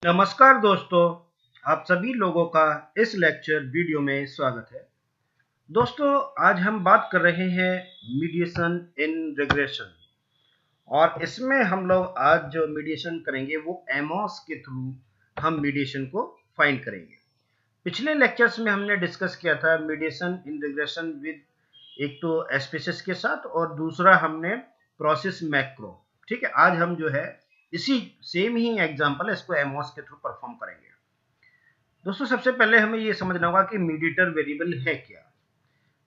नमस्कार दोस्तों, आप सभी लोगों का इस लेक्चर वीडियो में स्वागत है। दोस्तों, आज हम बात कर रहे हैं मीडिएशन इन रिग्रेशन और इसमें हम लोग आज जो मीडिएशन करेंगे वो एमोस के थ्रू हम मीडिएशन को फाइंड करेंगे। पिछले लेक्चर्स में हमने डिस्कस किया था मीडिएशन इन रिग्रेशन विद एक तो एस्पेसिस के साथ और दूसरा हमने प्रोसेस मैक्रो। ठीक है, आज हम जो है इसी सेम ही एग्जांपल है इसको एमोस के थ्रू परफॉर्म करेंगे। दोस्तों, सबसे पहले हमें ये समझना होगा कि मीडिएटर वेरिएबल है क्या।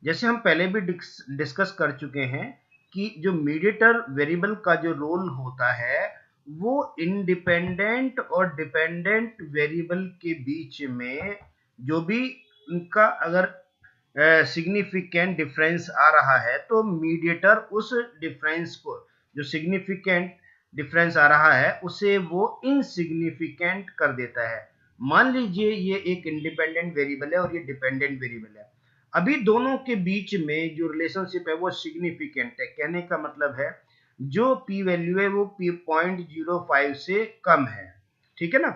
जैसे हम पहले भी डिस्कस कर चुके हैं कि जो मीडिएटर वेरिएबल का जो रोल होता है वो इंडिपेंडेंट और डिपेंडेंट वेरिएबल के बीच में जो भी उनका अगर सिग्निफिकेंट डिफरेंस आ रहा है तो मीडिएटर उस डिफरेंस को, जो सिग्निफिकेंट डिफरेंस आ रहा है उसे वो इनसिग्निफिकेंट कर देता है। मान लीजिए ये एक इंडिपेंडेंट वेरिएबल है और ये डिपेंडेंट वेरिएबल है। अभी दोनों के बीच में जो रिलेशनशिप है वो सिग्निफिकेंट है। कहने का मतलब है जो पी वैल्यू है वो 0.05 से कम है। ठीक है ना।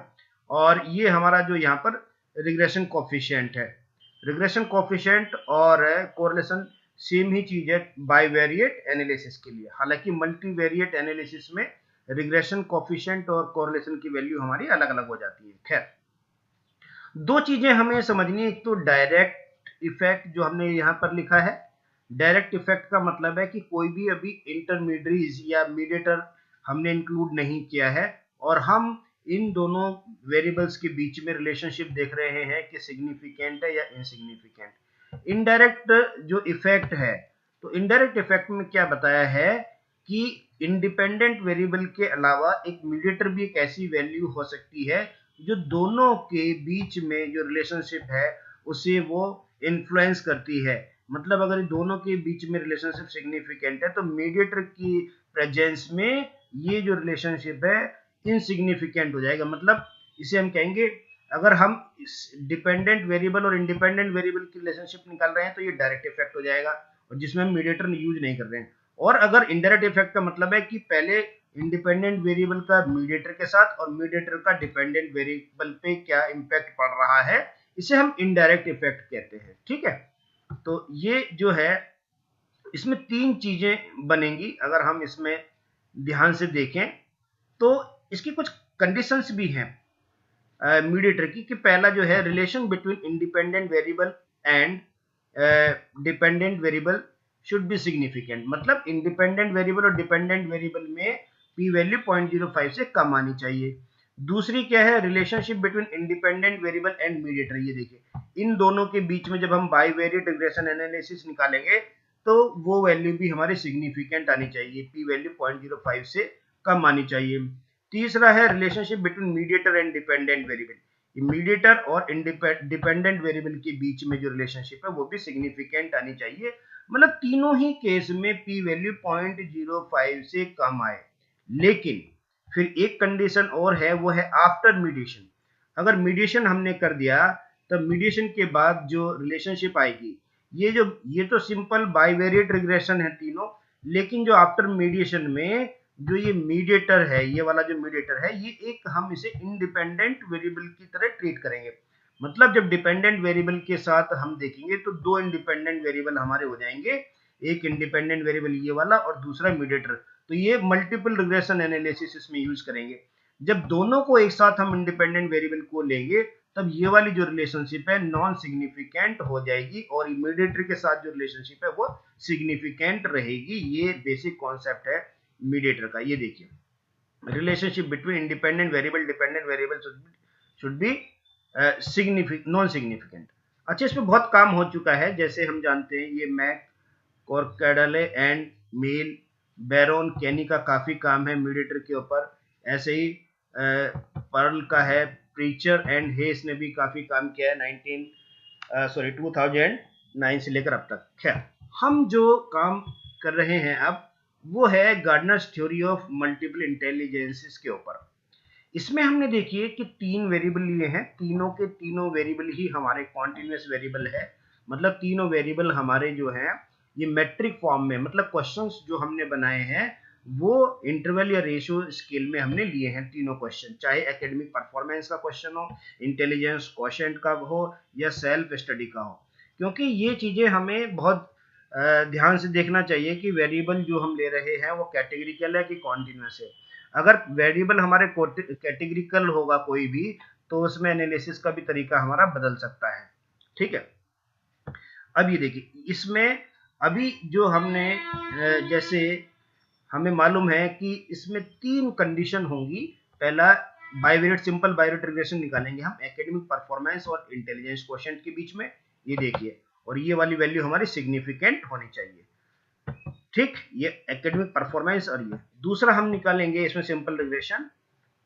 और ये हमारा जो यहाँ पर रिग्रेशन कोफिशिएंट है। रिग्रेशन कोफिशिएंट और कोरिलेशन सेम ही चीज है बाइवेरिएट एनालिसिस के लिए। हालांकि मल्टीवेरिएट एनालिसिस में रिग्रेशन कोफिशिएंट और कोरिलेशन की वैल्यू हमारी अलग अलग हो जाती है। खैर, दो चीजें हमें समझनी है। एक तो डायरेक्ट इफेक्ट जो हमने यहाँ पर लिखा है। डायरेक्ट इफेक्ट का मतलब है कि कोई भी अभी इंटरमीडिएट या मीडिएटर हमने इंक्लूड नहीं किया है और हम इन दोनों वेरिएबल्स के बीच में रिलेशनशिप देख रहे हैं कि सिग्निफिकेंट है या इनसिग्निफिकेंट। इनडायरेक्ट जो इफेक्ट है, तो इनडायरेक्ट इफेक्ट में क्या बताया है कि इंडिपेंडेंट वेरिएबल के अलावा एक मीडिएटर भी एक ऐसी वैल्यू हो सकती है जो दोनों के बीच में जो रिलेशनशिप है उसे वो इन्फ्लुएंस करती है। मतलब अगर दोनों के बीच में रिलेशनशिप सिग्निफिकेंट है तो मीडिएटर की प्रेजेंस में ये जो रिलेशनशिप है इनसिग्निफिकेंट हो जाएगा। मतलब इसे हम कहेंगे, अगर हम डिपेंडेंट वेरिएबल और इंडिपेंडेंट वेरिएबल की रिलेशनशिप निकाल रहे हैं तो ये डायरेक्ट इफेक्ट हो जाएगा और जिसमें हम मीडिएटर यूज नहीं कर रहे हैं। और अगर इनडायरेक्ट इफेक्ट का मतलब है कि पहले इंडिपेंडेंट वेरिएबल का मीडिएटर के साथ और मीडिएटर का डिपेंडेंट वेरिएबल पे क्या इंपैक्ट पड़ रहा है, इसे हम इनडायरेक्ट इफेक्ट कहते हैं। ठीक है, तो ये जो है इसमें तीन चीजें बनेंगी अगर हम इसमें ध्यान से देखें तो। इसकी कुछ कंडीशंस भी हैं मीडिएटर की कि पहला जो है relation between independent variable and dependent variable should be significant. मतलब इंडिपेंडेंट वेरिएबल और डिपेंडेंट वेरिएबल में पी वैल्यू 0.05 से कम आनी चाहिए। दूसरी क्या है, relationship between independent variable and mediator. ये देखिए, इन दोनों के बीच में जब हम बाइवेरिएट रिग्रेशन एनालिसिस निकालेंगे तो वो वैल्यू भी हमारी सिग्निफिकेंट आनी चाहिए, पी वैल्यू 0.05 से कम आनी चाहिए। तीसरा है relationship between mediator and dependent variable. Mediator और डिपेंडेंट वेरिएबल के बीच में जो रिलेशनशिप है वो भी सिग्निफिकेंट आनी चाहिए। मतलब तीनों ही केस में पी वैल्यू 0.05 से कम आए। लेकिन फिर एक कंडीशन और है, वो है आफ्टर मीडिएशन। अगर मीडिएशन हमने कर दिया तब मीडिएशन के बाद जो रिलेशनशिप आएगी, ये तो सिंपल बाइवेरिएट रिग्रेशन है तीनों। लेकिन जो आफ्टर मीडिएशन में जो ये मीडिएटर है, ये वाला जो मीडिएटर है, ये एक हम इसे इंडिपेंडेंट वेरिएबल की तरह ट्रीट करेंगे। मतलब जब डिपेंडेंट वेरिएबल के साथ हम देखेंगे तो दो इंडिपेंडेंट वेरिएबल हमारे हो जाएंगे, एक इंडिपेंडेंट वेरिएबल ये वाला और दूसरा मीडिएटर। तो ये मल्टीपल रिग्रेशन एनालिसिस इसमें यूज करेंगे। जब दोनों को एक साथ हम इंडिपेंडेंट वेरिएबल को लेंगे तब ये वाली जो रिलेशनशिप है नॉन सिग्निफिकेंट हो जाएगी और मीडिएटर के साथ जो रिलेशनशिप है वो सिग्निफिकेंट रहेगी। ये बेसिक कॉन्सेप्ट है मीडिएटर का। ये देखिए, relationship between independent variable dependent variable should be non significant. अच्छा, इस पे बहुत काम हो चुका है। जैसे हम जानते हैं ये मैक कॉर्केडले एंड मेल बैरोन केनी का काफी काम है मीडिएटर के ऊपर। ऐसे ही पर्ल का है, प्रीचर एंड हेस ने भी काफी काम किया है 2009 से लेकर अब तक। खैर, हम जो काम कर रहे हैं अब वो है Gardner's theory of multiple intelligences के ऊपर। इसमें हमने देखिए कि तीन वेरिएबल लिए हैं, तीनों के तीनों वेरिएबल ही हमारे कॉन्टिन्यूस वेरिएबल है। मतलब तीनों वेरिएबल हमारे जो हैं ये मैट्रिक फॉर्म में, मतलब क्वेश्चंस जो हमने बनाए हैं वो इंटरवल या रेशियो स्केल में हमने लिए हैं तीनों क्वेश्चन, चाहे एकेडमिक परफॉर्मेंस का क्वेश्चन हो, इंटेलिजेंस क्वोशिएंट का हो या सेल्फ स्टडी का हो। क्योंकि ये चीजें हमें बहुत ध्यान से देखना चाहिए कि वेरिएबल जो हम ले रहे हैं वो कैटेगरिकल है कि कॉन्टिन्यूस है। अगर वेरिएबल हमारे कैटेगरिकल होगा कोई भी, तो उसमें एनालिसिस का भी तरीका हमारा बदल सकता है। ठीक है, अब ये देखिए इसमें अभी जो हमने जैसे हमें मालूम है कि इसमें 3 कंडीशन होंगी। पहला बाइवेरिएट, सिंपल बाइवेरिएट रिलेशन निकालेंगे हम एकेडमिक परफॉर्मेंस और इंटेलिजेंस क्वोशिएंट के बीच में, ये देखिए, और ये वाली वैल्यू हमारी सिग्निफिकेंट होनी चाहिए। ठीक, ये एकेडमिक परफॉर्मेंस। और ये दूसरा हम निकालेंगे इसमें सिंपल रिलेशन,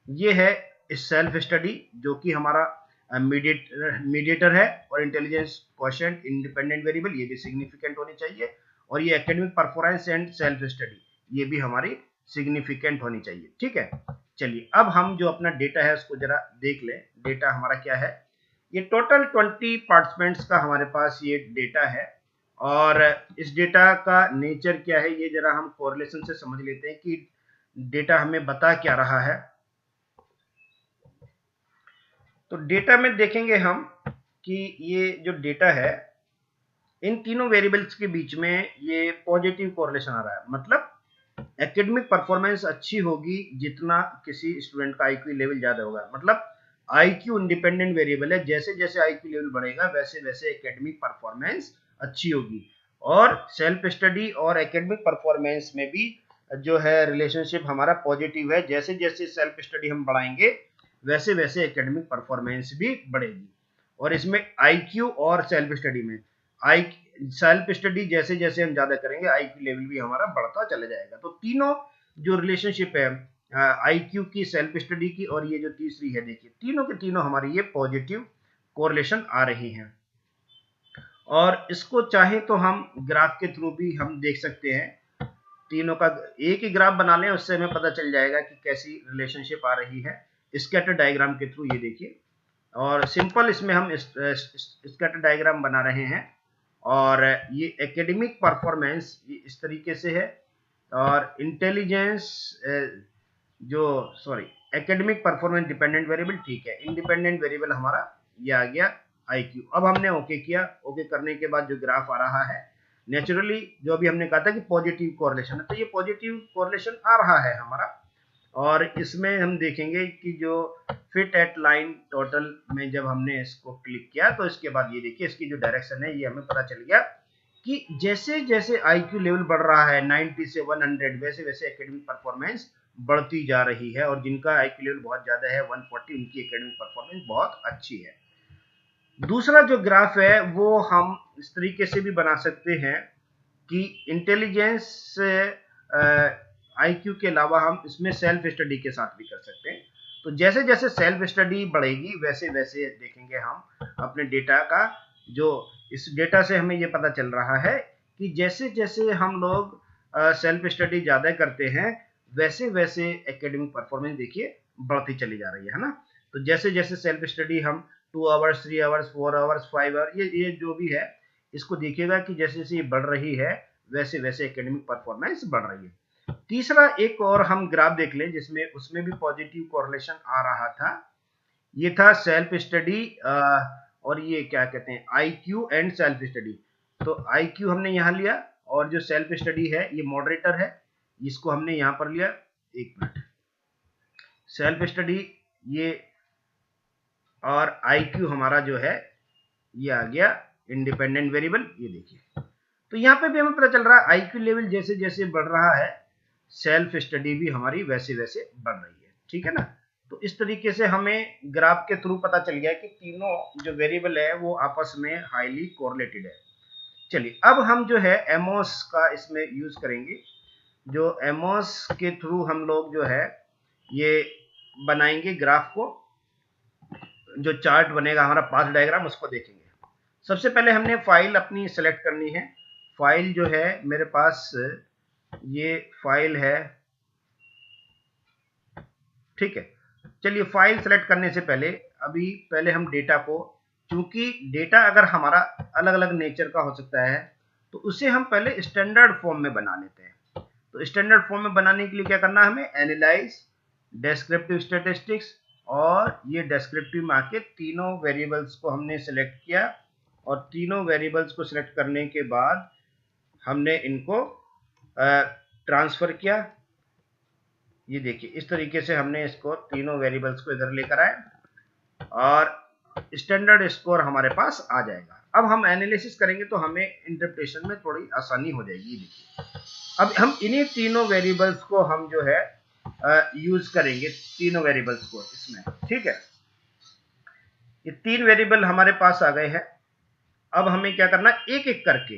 ये है सेल्फ स्टडी जो कि हमारा मीडिएटर है, और इंटेलिजेंस क्वोशिएंट इंडिपेंडेंट वेरिएबल, ये भी सिग्निफिकेंट होनी चाहिए। और ये academic performance and self study, ये भी हमारी सिग्निफिकेंट होनी चाहिए। ठीक है, चलिए अब हम जो अपना डेटा है उसको जरा देख लें। डेटा हमारा क्या है, ये टोटल 20 पार्टिसिपेंट्स का हमारे पास ये डेटा है। और इस डेटा का नेचर क्या है, ये जरा हम कोरिलेशन से समझ लेते हैं कि डेटा हमें बता क्या रहा है। तो डेटा में देखेंगे हम कि ये जो डेटा है इन तीनों वेरिएबल्स के बीच में ये पॉजिटिव कोरिलेशन आ रहा है। मतलब एकेडमिक परफॉर्मेंस अच्छी होगी जितना किसी स्टूडेंट का आईक्यू लेवल ज्यादा होगा। मतलब आईक्यू इंडिपेंडेंट वेरिएबल है, जैसे जैसे आईक्यू लेवल बढ़ेगा वैसे वैसे एकेडमिक परफॉर्मेंस अच्छी होगी। और सेल्फ स्टडी और एकेडमिक परफॉर्मेंस में भी जो है रिलेशनशिप हमारा पॉजिटिव है, जैसे जैसे सेल्फ स्टडी हम बढ़ाएंगे वैसे वैसे एकेडमिक परफॉर्मेंस भी बढ़ेगी। और इसमें आईक्यू और सेल्फ स्टडी में आई सेल्फ स्टडी जैसे जैसे हम ज्यादा करेंगे आईक्यू लेवल भी हमारा बढ़ता चला जाएगा। तो तीनों जो रिलेशनशिप है आईक्यू की, सेल्फ स्टडी की और ये जो तीसरी है, देखिए तीनों के तीनों हमारी ये पॉजिटिव कोरिलेशन आ रही हैं। और इसको चाहे तो हम ग्राफ के थ्रू भी हम देख सकते हैं, तीनों का एक ही ग्राफ बना लें, उससे हमें पता चल जाएगा कि कैसी रिलेशनशिप आ रही है स्कैटर डायग्राम के थ्रू। ये देखिए, और सिंपल इसमें हम स्कैटर डायग्राम बना रहे हैं। और ये एकेडमिक परफॉर्मेंस इस तरीके से है, और इंटेलिजेंस जो sorry academic performance dependent variable, ठीक है, इंडिपेंडेंट वेरिएबल हमारा ये आ गया आईक्यू। अब हमने ओके किया, ओके करने के बाद जो ग्राफ आ रहा है नेचुरली, जो अभी हमने कहा था कि पॉजिटिव कोरिलेशन है, तो ये पॉजिटिव कोरिलेशन आ रहा है हमारा। और इसमें हम देखेंगे कि जो फिट एट लाइन टोटल में जब हमने इसको क्लिक किया तो इसके बाद ये देखिए इसकी जो डायरेक्शन है ये हमें पता चल गया कि जैसे जैसे आईक्यू लेवल बढ़ रहा है 90 से 100, वैसे वैसे एकेडमिक परफॉर्मेंस बढ़ती जा रही है। और जिनका आईक्यू लेवल बहुत ज्यादा है 140, उनकी एकेडमिक परफॉर्मेंस बहुत अच्छी है। दूसरा जो ग्राफ है वो हम इस तरीके से भी बना सकते हैं कि इंटेलिजेंस आईक्यू के अलावा हम इसमें सेल्फ स्टडी के साथ भी कर सकते हैं। तो जैसे जैसे सेल्फ स्टडी बढ़ेगी वैसे वैसे देखेंगे हम अपने डेटा का, जो इस डेटा से हमें ये पता चल रहा है कि जैसे जैसे हम लोग सेल्फ स्टडी ज्यादा करते हैं वैसे वैसे एकेडमिक परफॉर्मेंस देखिए बढ़ती चली जा रही है ना। तो जैसे जैसे सेल्फ स्टडी हम 2 आवर्स, 3 आवर्स, 4 आवर्स, 5 आवर्स, ये जो भी है इसको देखिएगा कि जैसे जैसे ये बढ़ रही है वैसे वैसे एकेडमिक परफॉर्मेंस बढ़ रही है। तीसरा एक और हम ग्राफ देख लें जिसमें उसमें भी पॉजिटिव कोरिलेशन आ रहा था, ये था सेल्फ स्टडी और ये क्या कहते हैं आईक्यू एंड सेल्फ स्टडी। तो आईक्यू हमने यहाँ लिया और जो सेल्फ स्टडी है ये मॉडरेटर है, इसको हमने यहाँ पर लिया। एक मिनट, सेल्फ स्टडी ये और आईक्यू हमारा जो है ये आ गया इंडिपेंडेंट वेरिएबल, ये देखिए। तो यहाँ पे भी हमें पता चल रहा है आईक्यू लेवल जैसे जैसे बढ़ रहा है सेल्फ स्टडी भी हमारी वैसे वैसे बढ़ रही है। ठीक है ना। तो इस तरीके से हमें ग्राफ के थ्रू पता चल गया कि तीनों जो वेरिएबल है वो आपस में हाईली कोरिलेटेड है। चलिए अब हम जो है एमओस का इसमें यूज करेंगे। जो एमओस के थ्रू हम लोग जो है ये बनाएंगे ग्राफ को, जो चार्ट बनेगा हमारा पाथ डायग्राम, उसको देखेंगे। सबसे पहले हमने फाइल अपनी सेलेक्ट करनी है। फाइल जो है मेरे पास ये फाइल है, ठीक है। चलिए फाइल सेलेक्ट करने से पहले अभी पहले हम डेटा को, क्योंकि डेटा अगर हमारा अलग अलग नेचर का हो सकता है तो उसे हम पहले स्टैंडर्ड फॉर्म में बना लेते हैं। तो स्टैंडर्ड फॉर्म में बनाने के लिए क्या करना है हमें, एनालाइज, डेस्क्रिप्टिव स्टैटिस्टिक्स, और ये डेस्क्रिप्टिव में आके तीनों वेरिएबल्स को हमने सिलेक्ट किया, और तीनों वेरिएबल्स को सिलेक्ट करने के बाद हमने इनको ट्रांसफर किया। ये देखिए इस तरीके से हमने इसको तीनों वेरिएबल्स को इधर लेकर आए और स्टैंडर्ड स्कोर हमारे पास आ जाएगा। अब हम एनालिसिस करेंगे तो हमें इंटरप्रिटेशन में थोड़ी आसानी हो जाएगी। देखिए अब हम इन्हीं तीनों वेरिएबल्स को हम जो है यूज करेंगे, तीनों वेरिएबल्स को इसमें, ठीक है। ये तीन वेरिएबल हमारे पास आ गए हैं। अब हमें क्या करना, एक एक करके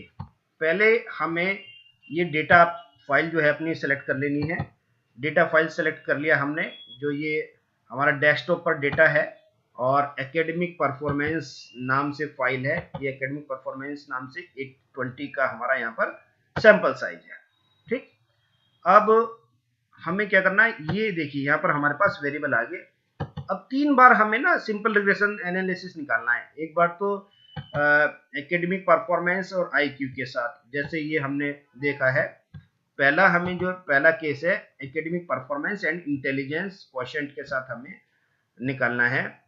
पहले हमें ये डेटा फाइल जो है अपनी सेलेक्ट कर लेनी है। डेटा फाइल सेलेक्ट कर लिया हमने, जो ये हमारा डेस्कटॉप पर डेटा है, और एकेडमिक परफॉर्मेंस नाम से फाइल है। ये एकेडमिक परफॉर्मेंस नाम से 820 का हमारा यहाँ पर सैंपल साइज है, ठीक। अब हमें क्या करना है, ये देखिए यहाँ पर हमारे पास वेरिएबल आ गए। अब 3 बार हमें ना सिंपल रिग्रेशन एनालिसिस निकालना है। एक बार तो एकेडमिक परफॉर्मेंस और आईक्यू के साथ, जैसे ये हमने देखा है। पहला हमें जो पहला केस है academic performance and intelligence quotient के साथ हमें निकालना है।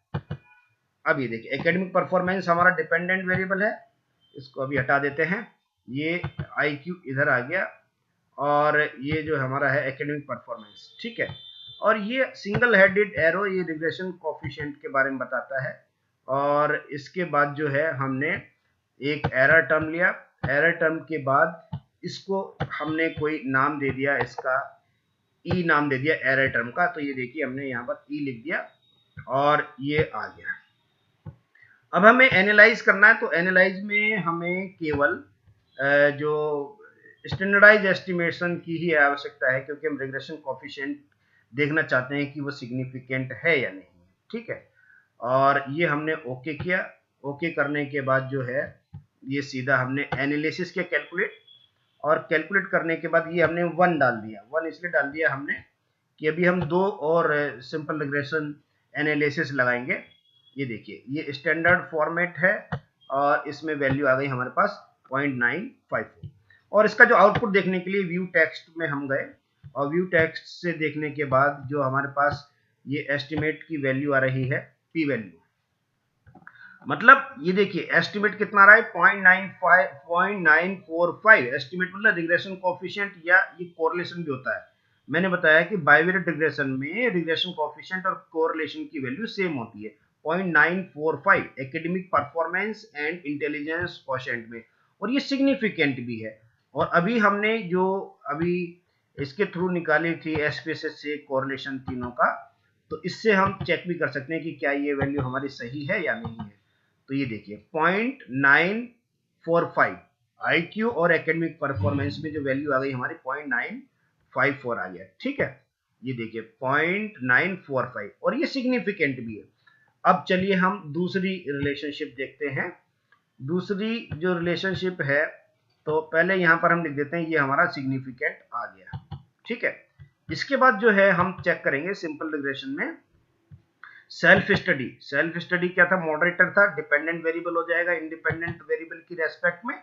अब ये देखिए एकेडमिक परफॉर्मेंस हमारा डिपेंडेंट वेरिएबल है, इसको अभी हटा देते हैं। ये आईक्यू इधर आ गया, और ये जो हमारा है एकेडमिक परफॉर्मेंस, ठीक है। और ये सिंगल हेडेड एरो ये रिग्रेशन कोफिशिएंट के बारे में बताता है। और इसके बाद जो है हमने एक एरर टर्म लिया। एरर टर्म के बाद इसको हमने कोई नाम दे दिया, इसका ई नाम दे दिया एरर टर्म का। तो ये देखिए हमने यहाँ पर ई लिख दिया और ये आ गया। अब हमें एनालाइज करना है, तो एनालाइज में हमें केवल जो स्टैंडर्डाइज एस्टिमेशन की ही आवश्यकता है, क्योंकि हम रिग्रेशन कोफिशिएंट देखना चाहते हैं कि वो सिग्निफिकेंट है या नहीं, ठीक है। और ये हमने ओके किया। ओके करने के बाद जो है ये सीधा हमने एनालिसिस किया कैलकुलेट, और कैलकुलेट करने के बाद ये हमने 1 डाल दिया। 1 इसलिए डाल दिया हमने कि अभी हम 2 और सिंपल रिग्रेशन एनालिसिस लगाएंगे। ये देखिए ये स्टैंडर्ड फॉर्मेट है, और इसमें वैल्यू आ गई हमारे पास 0.954। और इसका जो आउटपुट देखने के लिए व्यू टेक्स्ट में हम गए, और व्यू टेक्स्ट से देखने के बाद जो हमारे पास ये एस्टिमेट की वैल्यू आ रही है, पी वैल्यू, मतलब ये देखिए एस्टिमेट कितना आ रहा है, 0.945। एस्टिमेट मतलब रिग्रेशन कोफिशिएंट, या ये कोरिलेशन भी होता है। मैंने बताया कि बाइवेरिएट रिग्रेशन में रिग्रेशन कोफिशिएंट और कोरिलेशन की वैल्यू सेम होती है, 0.945 academic performance and intelligence quotient में, और ये सिग्निफिकेंट भी है। और अभी हमने जो अभी इसके थ्रू निकाली थी एसपीएसएस से कोरिलेशन तीनों का, तो इससे हम चेक भी कर सकते हैं कि क्या ये वैल्यू हमारी सही है या नहीं है। तो ये देखिए 0.945 आईक्यू और एकेडमिक परफॉर्मेंस में जो वैल्यू आ गई हमारी 0.954 आ गया, ठीक है। ये देखिए 0.945, और ये सिग्निफिकेंट भी है। अब चलिए हम दूसरी रिलेशनशिप देखते हैं। दूसरी जो रिलेशनशिप है, तो पहले यहां पर हम लिख देते हैं ये हमारा सिग्निफिकेंट आ गया, ठीक है। इसके बाद जो है हम चेक करेंगे सिंपल रिग्रेशन में सेल्फ स्टडी। सेल्फ स्टडी क्या था, मॉडरेटर था, डिपेंडेंट वेरिएबल हो जाएगा इंडिपेंडेंट वेरिएबल की रेस्पेक्ट में।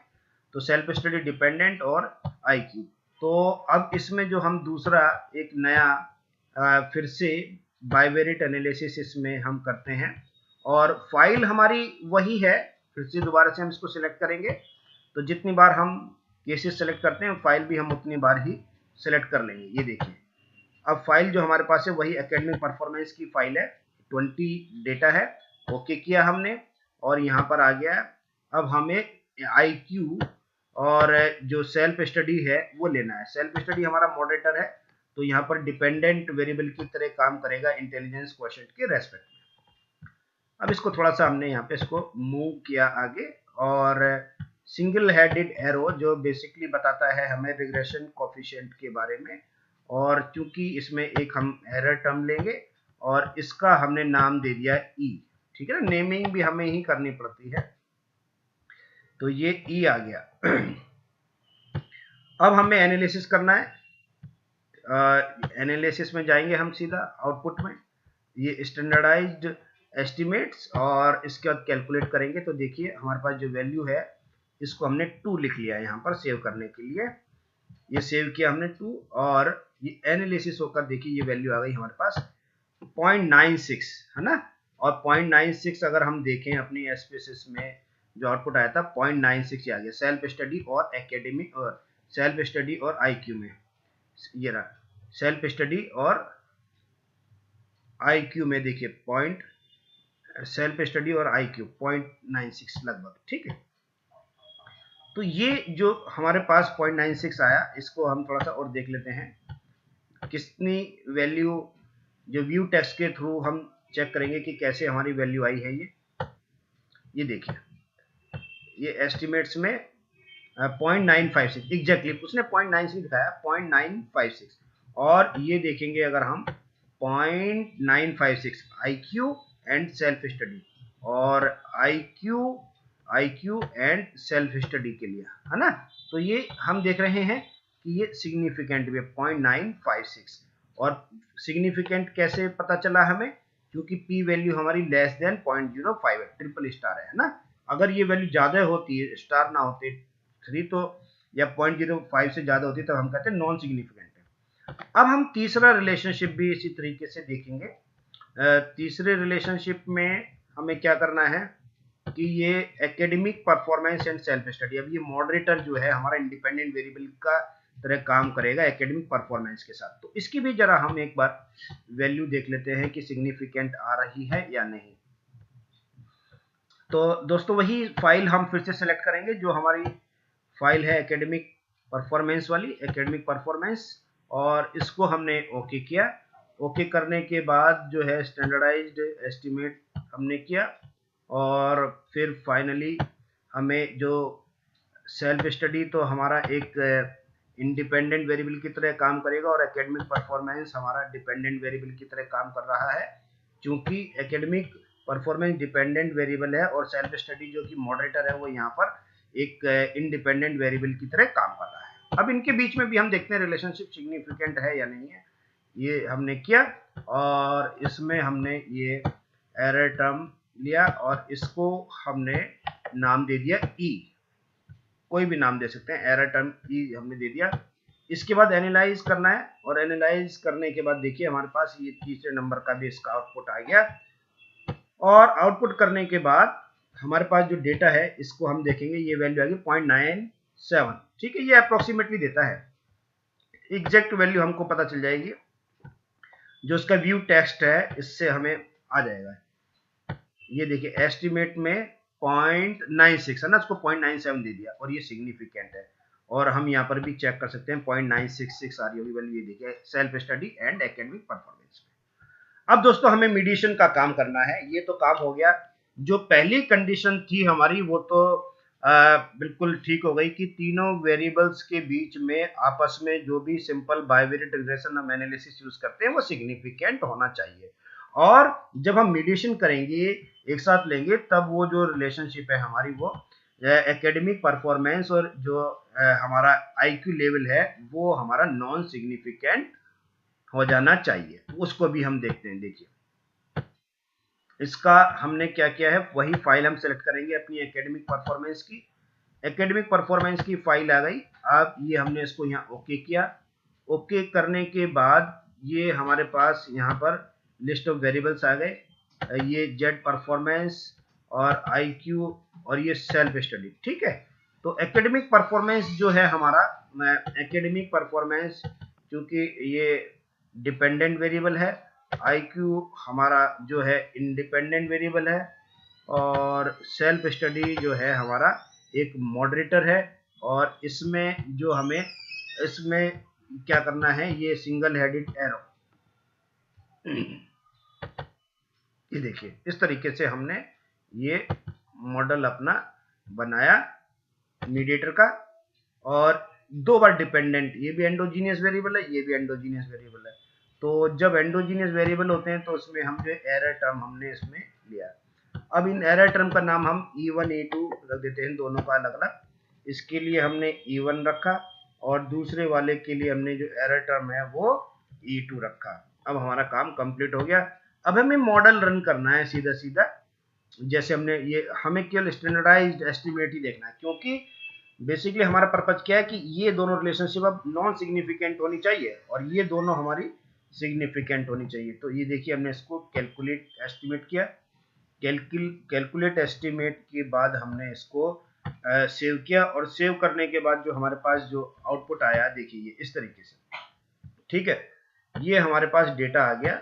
तो सेल्फ स्टडी डिपेंडेंट और आईक्यू। तो अब इसमें जो हम दूसरा एक नया फिर से बाइवेरिएट एनालिसिस इसमें हम करते हैं, और फाइल हमारी वही है। फिर से दोबारा से हम इसको सिलेक्ट करेंगे, तो जितनी बार हम केसेस सेलेक्ट करते हैं फाइल भी हम उतनी बार ही सिलेक्ट कर लेंगे। ये देखिए अब फाइल जो हमारे पास है वही एकेडमिक परफॉर्मेंस की फाइल है, 20 डेटा है। ओके किया हमने, और यहाँ पर आ गया। अब हमें आईक्यू और जो सेल्फ स्टडी है वो लेना है। सेल्फ स्टडी हमारा मॉडरेटर है, तो यहाँ पर डिपेंडेंट वेरिएबल की तरह काम करेगा इंटेलिजेंस क्वोशिएंट के रेस्पेक्ट में। अब इसको थोड़ा सा हमने यहाँ पे इसको मूव किया आगे, और सिंगल हेडेड एरो जो बेसिकली बताता है हमें रिग्रेशन कोफिशिएंट के बारे में। और चूंकि इसमें एक हम एरर टर्म लेंगे, और इसका हमने नाम दे दिया ई, ठीक है ना, नेमिंग भी हमें ही करनी पड़ती है। तो ये ई आ गया। अब हमें एनालिसिस करना है। एनालिसिस में जाएंगे हम सीधा आउटपुट में, ये स्टैंडर्डाइज्ड एस्टिमेट्स, और इसके बाद कैलकुलेट करेंगे। तो देखिए हमारे पास जो वैल्यू है इसको हमने 2 लिख लिया यहाँ पर सेव करने के लिए। ये सेव किया हमने 2 और ये एनालिसिस होकर देखिए ये वैल्यू आ गई हमारे पास 0.96 है ना। और 0.96 अगर हम देखें अपनी एसपीएसएस में जो आउटपुट आया था 0.96 आ गया सेल्फ स्टडी और एकेडमिक और सेल्फ स्टडी और आईक्यू में। ये रहा सेल्फ स्टडी और आईक्यू में देखिए पॉइंट सेल्फ स्टडी और आईक्यू 0.96 लगभग, ठीक है। तो ये जो हमारे पास 0.96 आया इसको हम थोड़ा सा और देख लेते हैं कितनी वैल्यू जो व्यू टेक्स्ट के थ्रू हम चेक करेंगे कि कैसे हमारी वैल्यू आई है। ये देखिए ये एस्टिमेट्स में 0.956 एग्जैक्टली उसने 0.96 दिखाया 0.956 और ये देखेंगे अगर हम 0.956 आईक्यू एंड सेल्फ स्टडी और आईक्यू एंड सेल्फ स्टडी के लिए है ना। तो ये हम देख रहे हैं कि ये सिग्निफिकेंट भी है 0.956 और सिग्निफिकेंट कैसे पता चला हमें क्योंकि p वैल्यू हमारी लेस देन 0.05 है, ट्रिपल स्टार है ना। अगर ये वैल्यू ज्यादा होती है स्टार ना होते 3 तो या 0.05 से ज्यादा होती तो हम कहते हैं नॉन सिग्निफिकेंट है। अब हम तीसरा रिलेशनशिप भी इसी तरीके से देखेंगे। तीसरे रिलेशनशिप में हमें क्या करना है कि ये academic performance and self study, अब ये मॉडरेटर जो है हमारा इंडिपेंडेंट वेरिएबल का तरह काम करेगा एकेडमिक परफॉर्मेंस के साथ। तो इसकी भी जरा हम एक बार वैल्यू देख लेते हैं कि सिग्निफिकेंट आ रही है या नहीं। तो दोस्तों वही फाइल हम फिर से सेलेक्ट करेंगे जो हमारी फाइल है एकेडमिक परफॉर्मेंस वाली एकेडमिक परफॉर्मेंस और इसको हमने ओके किया। ओके करने के बाद जो है स्टैंडर्डाइज्ड एस्टिमेट हमने किया और फिर फाइनली हमें जो सेल्फ स्टडी तो हमारा एक इंडिपेंडेंट वेरिएबल की तरह काम करेगा और एकेडमिक परफॉर्मेंस हमारा डिपेंडेंट वेरिएबल की तरह काम कर रहा है क्योंकि एकेडमिक परफॉर्मेंस डिपेंडेंट वेरिएबल है और सेल्फ स्टडी जो कि मॉडरेटर है वो यहाँ पर एक इंडिपेंडेंट वेरिएबल की तरह काम कर रहा है। अब इनके बीच में भी हम देखते हैं रिलेशनशिप सिग्निफिकेंट है या नहीं है। ये हमने किया और इसमें हमने ये एरर टर्म लिया और इसको हमने नाम दे दिया ई, कोई भी नाम दे सकते हैं, एरर टर्म ई हमने दे दिया। इसके बाद एनालाइज करना है और एनालाइज करने के बाद देखिए हमारे पास ये तीसरे नंबर का भी इसका आउटपुट आ गया और आउटपुट करने के बाद हमारे पास जो डेटा है इसको हम देखेंगे ये वैल्यू आ गई 0.97, ठीक है। ये अप्रोक्सीमेटली देता है, एग्जैक्ट वैल्यू हमको पता चल जाएगी जो उसका व्यू टेक्स्ट है इससे हमें आ जाएगा। ये देखिए एस्टिमेट में 0.96 है ना, उसको 0.97 दे दिया और ये सिग्निफिकेंट है और हम यहाँ पर भी चेक कर सकते हैं 0.966 आ रही होगी वैल्यू। ये देखिए self study and academic performance में। अब दोस्तों हमें मीडिएशन का काम करना है। ये तो काम हो गया, जो पहली कंडीशन थी हमारी वो तो बिल्कुल ठीक हो गई कि तीनों वेरिएबल्स के बीच में आपस में जो भी सिंपल बाइवेरिएट रिग्रेशन हम एनालिसिस यूज करते हैं वो सिग्निफिकेंट होना चाहिए। और जब हम मीडिएशन करेंगे एक साथ लेंगे तब वो जो रिलेशनशिप है हमारी वो एकेडमिक परफॉर्मेंस और जो हमारा आईक्यू लेवल है वो हमारा नॉन सिग्निफिकेंट हो जाना चाहिए। उसको भी हम देखते हैं। देखिए इसका हमने क्या किया है, वही फाइल हम सेलेक्ट करेंगे अपनी एकेडमिक परफॉर्मेंस की। एकेडमिक परफॉर्मेंस की फाइल आ गई। अब ये हमने इसको यहाँ ओके किया। ओके करने के बाद ये हमारे पास यहाँ पर लिस्ट ऑफ वेरिएबल्स आ गए, ये जेड परफॉर्मेंस और आईक्यू और ये सेल्फ स्टडी, ठीक है। तो एकेडमिक परफॉर्मेंस जो है हमारा एकेडमिक परफॉर्मेंस क्योंकि ये डिपेंडेंट वेरिएबल है, आईक्यू हमारा जो है इंडिपेंडेंट वेरिएबल है और सेल्फ स्टडी जो है हमारा एक मॉडरेटर है और इसमें जो हमें इसमें क्या करना है ये सिंगल हेडेड एरो, ये देखिए इस तरीके से हमने ये मॉडल अपना बनाया मीडिएटर का। और दो बार डिपेंडेंट, ये भी एंडोजीनियस वेरिएबल है ये भी एंडोजीनियस वेरिएबल है। तो जब एंडोजीनियस वेरिएबल होते हैं तो उसमें हम जो एरर टर्म हमने इसमें लिया। अब इन एरर टर्म का नाम हम E1 E2 रख देते हैं, दोनों का अलग अलग। इसके लिए हमने E1 रखा और दूसरे वाले के लिए हमने जो एरर टर्म है वो E2 रखा। अब हमारा काम कंप्लीट हो गया। अब हमें मॉडल रन करना है सीधा सीधा, जैसे हमने ये हमें केवल स्टैंडर्डाइज्ड एस्टिमेट ही देखना है क्योंकि बेसिकली हमारा पर्पज क्या है कि ये दोनों रिलेशनशिप अब नॉन सिग्निफिकेंट होनी चाहिए और ये दोनों हमारी सिग्निफिकेंट होनी चाहिए। तो ये देखिए हमने इसको कैलकुलेट एस्टिमेट किया, कैलकुलेट एस्टिमेट के बाद हमने इसको सेव किया और सेव करने के बाद जो हमारे पास जो आउटपुट आया देखिए ये इस तरीके से, ठीक है। ये हमारे पास डेटा आ गया,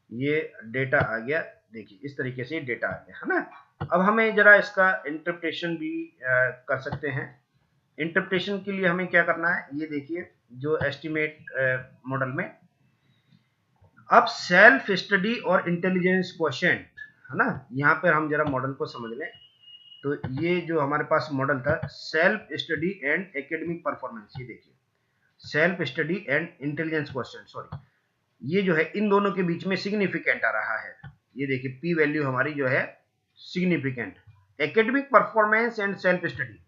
ये डेटा आ गया, देखिए इस तरीके से डेटा आ गया है ना। अब हमें जरा इसका इंटरप्रिटेशन भी कर सकते हैं। इंटरप्रिटेशन के लिए हमें क्या करना है, ये देखिए जो एस्टिमेट मॉडल में अब सेल्फ स्टडी और इंटेलिजेंस क्वोशिएंट है ना, यहाँ पर हम जरा मॉडल को समझ लें। तो ये जो हमारे पास मॉडल था self study and academic performance, ये देखिए self study and intelligence question, sorry, ये जो है इन दोनों के बीच में सिग्निफिकेंट आ रहा है। ये देखिए पी वैल्यू हमारी जो है significant. Academic performance and self study,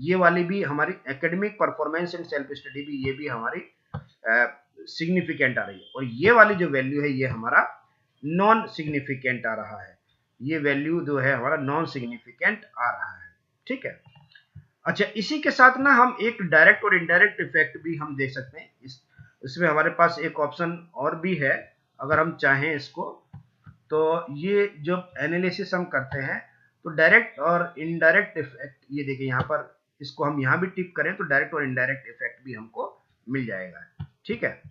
ये वाली भी हमारी academic performance and self study भी, ये भी हमारी सिग्निफिकेंट आ रही है। और ये वाली जो वैल्यू है ये हमारा नॉन सिग्निफिकेंट आ रहा है, ये वैल्यू जो है हमारा नॉन सिग्निफिकेंट आ रहा है, ठीक है। अच्छा, इसी के साथ ना हम एक डायरेक्ट और इनडायरेक्ट इफेक्ट भी हम देख सकते हैं। इसमें हमारे पास एक ऑप्शन और भी है, अगर हम चाहें इसको, तो ये जब एनालिसिस हम करते हैं तो डायरेक्ट और इनडायरेक्ट इफेक्ट, ये देखिए यहाँ पर इसको हम यहाँ भी टिक करें तो डायरेक्ट और इनडायरेक्ट इफेक्ट भी हमको मिल जाएगा, ठीक है।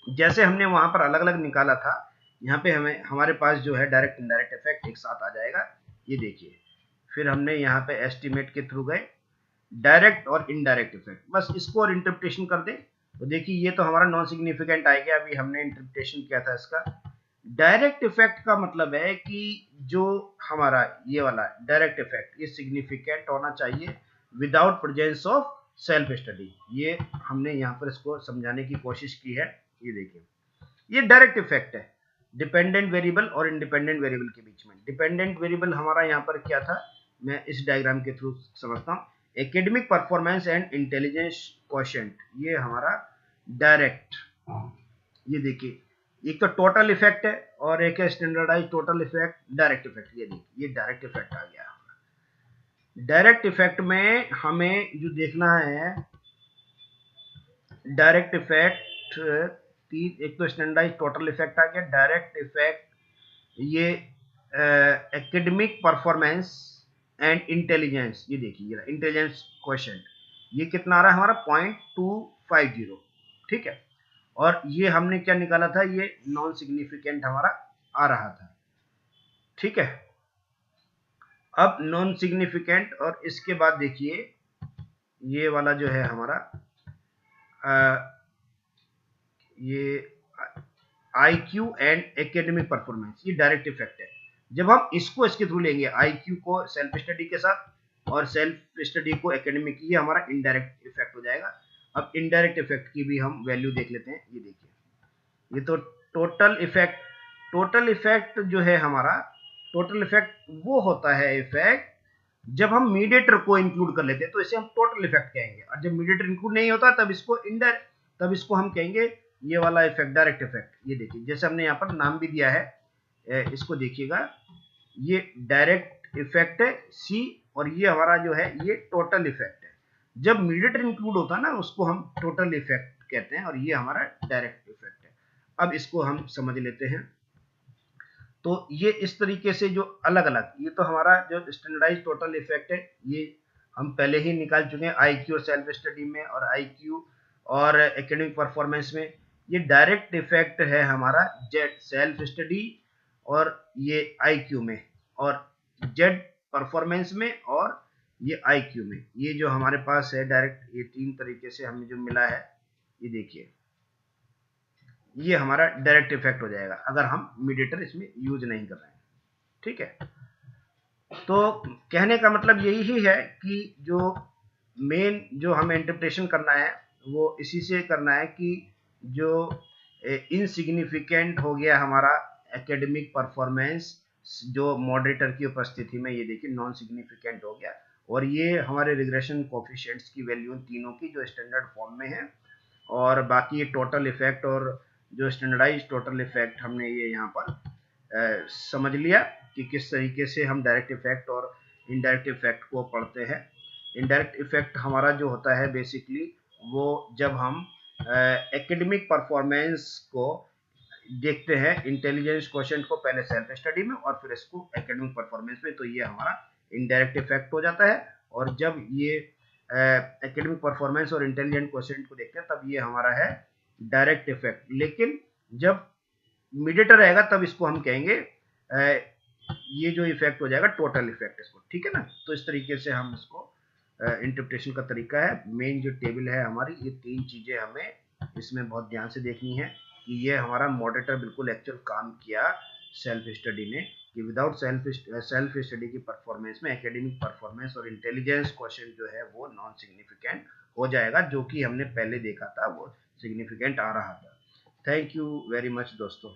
जैसे हमने वहां पर अलग अलग निकाला था, यहाँ पे हमें हमारे पास जो है डायरेक्ट इनडायरेक्ट इफेक्ट एक साथ आ जाएगा, ये देखिए। फिर हमने यहाँ पे एस्टिमेट के थ्रू गए डायरेक्ट और इनडायरेक्ट इफेक्ट, बस इसको और इंटरप्रिटेशन कर दें तो देखिए ये तो हमारा नॉन सिग्निफिकेंट आ गया। अभी हमने इंटरप्रिटेशन किया था इसका। डायरेक्ट इफेक्ट का मतलब है कि जो हमारा ये वाला डायरेक्ट इफेक्ट ये सिग्निफिकेंट होना चाहिए without presence of self study. ये हमने यहाँ पर इसको समझाने की कोशिश की है। ये देखिए ये डायरेक्ट इफेक्ट है डिपेंडेंट वेरिएबल और इंडिपेंडेंट वेरिएबल के बीच में। डिपेंडेंट वेरिएबल हमारा यहाँ पर क्या था, मैं इस डायग्राम के थ्रू समझता हूँ। Academic performance and intelligence quotient, ये हमारा डायरेक्ट, ये देखिए एक तो टोटल इफेक्ट है और एक है standardize total effect direct effect. ये देखिए ये डायरेक्ट इफेक्ट आ गया। डायरेक्ट इफेक्ट में हमें जो देखना है डायरेक्ट इफेक्ट, एक तो स्टैंडर्डाइज टोटल इफेक्ट आ गया, डायरेक्ट इफेक्ट, ये एकेडमिक परफॉर्मेंस एंड इंटेलिजेंस, ये देखिए इंटेलिजेंस क्वेश्चन, ये कितना आ रहा है हमारा 0.250, ठीक है। और ये हमने क्या निकाला था, ये नॉन सिग्निफिकेंट हमारा आ रहा था, ठीक है। अब नॉन सिग्निफिकेंट, और इसके बाद देखिए ये वाला जो है हमारा ये IQ एंड एकेडमिक परफॉर्मेंस, ये डायरेक्ट इफेक्ट है। जब हम इसको इसके थ्रू लेंगे IQ को सेल्फ स्टडी के साथ और सेल्फ स्टडी को एकेडमिक, ये हमारा इनडायरेक्ट इफेक्ट हो जाएगा। अब इनडायरेक्ट इफेक्ट की भी हम वैल्यू देख लेते हैं। ये देखिए ये तो टोटल इफेक्ट, टोटल इफेक्ट जो है हमारा, टोटल इफेक्ट वो होता है इफेक्ट जब हम मीडिएटर को इंक्लूड कर लेते हैं तो इसे हम टोटल इफेक्ट कहेंगे, और जब मीडिएटर इंक्लूड नहीं होता तब इसको इनडायरेक्ट, तब इसको हम कहेंगे ये वाला इफेक्ट डायरेक्ट इफेक्ट। ये देखिए जैसे हमने यहाँ पर नाम भी दिया है, इसको देखिएगा, ये डायरेक्ट इफेक्ट है सी, और ये हमारा जो है ये टोटल इफेक्ट है। जब मीडिएटर इंक्लूड होता है ना उसको हम टोटल इफेक्ट कहते हैं, और ये हमारा डायरेक्ट इफेक्ट है। अब इसको हम समझ लेते हैं। तो ये इस तरीके से जो अलग अलग, ये तो हमारा जो स्टैंडर्डाइज टोटल इफेक्ट है ये हम पहले ही निकाल चुके हैं IQ और सेल्फ स्टडी में, और IQ और एकेडमिक परफॉर्मेंस में। ये डायरेक्ट इफेक्ट है हमारा जेड सेल्फ स्टडी और ये IQ में, और जेड परफॉर्मेंस में, और ये IQ में। ये जो हमारे पास है डायरेक्ट, ये तीन तरीके से हमें जो मिला है, ये देखिए ये हमारा डायरेक्ट इफेक्ट हो जाएगा अगर हम मीडिएटर इसमें यूज नहीं कर रहे हैं, ठीक है। तो कहने का मतलब यही ही है कि जो मेन जो हमें इंटरप्रिटेशन करना है वो इसी से करना है कि जो इनसिग्निफिकेंट हो गया हमारा एकेडमिक परफॉर्मेंस जो मॉडरेटर की उपस्थिति में, ये देखिए नॉन सिग्निफिकेंट हो गया, और ये हमारे रिग्रेशन कोफिशिएंट्स की वैल्यू तीनों की जो स्टैंडर्ड फॉर्म में है, और बाकी ये टोटल इफेक्ट और जो स्टैंडर्डाइज टोटल इफेक्ट हमने ये यहाँ पर समझ लिया कि किस तरीके से हम डायरेक्ट इफेक्ट और इनडायरेक्ट इफेक्ट को पढ़ते हैं। इनडायरेक्ट इफेक्ट हमारा जो होता है बेसिकली वो जब हम एकेडमिक परफॉर्मेंस को देखते हैं, इंटेलिजेंस क्वेश्चन को पहले सेल्फ स्टडी में और फिर इसको एकेडमिक परफॉर्मेंस में, तो ये हमारा इनडायरेक्ट इफेक्ट हो जाता है। और जब ये एकेडमिक परफॉर्मेंस और इंटेलिजेंट क्वेश्चन को देखते हैं तब ये हमारा है डायरेक्ट इफेक्ट। लेकिन जब मीडिएटर रहेगा तब इसको हम कहेंगे ये जो इफेक्ट हो जाएगा टोटल इफेक्ट इसको, ठीक है ना। तो इस तरीके से हम इसको इंटरप्रिटेशन का तरीका है। मेन जो टेबल है हमारी, ये 3 चीजें हमें इसमें बहुत ध्यान से देखनी है कि ये हमारा मॉडरेटर बिल्कुल एक्चुअल काम किया सेल्फ स्टडी ने, कि विदाउट सेल्फ स्टडी की परफॉर्मेंस में एकेडमिक परफॉर्मेंस और इंटेलिजेंस क्वेश्चन जो है वो नॉन सिग्निफिकेंट हो जाएगा, जो कि हमने पहले देखा था वो सिग्निफिकेंट आ रहा था। थैंक यू वेरी मच दोस्तों।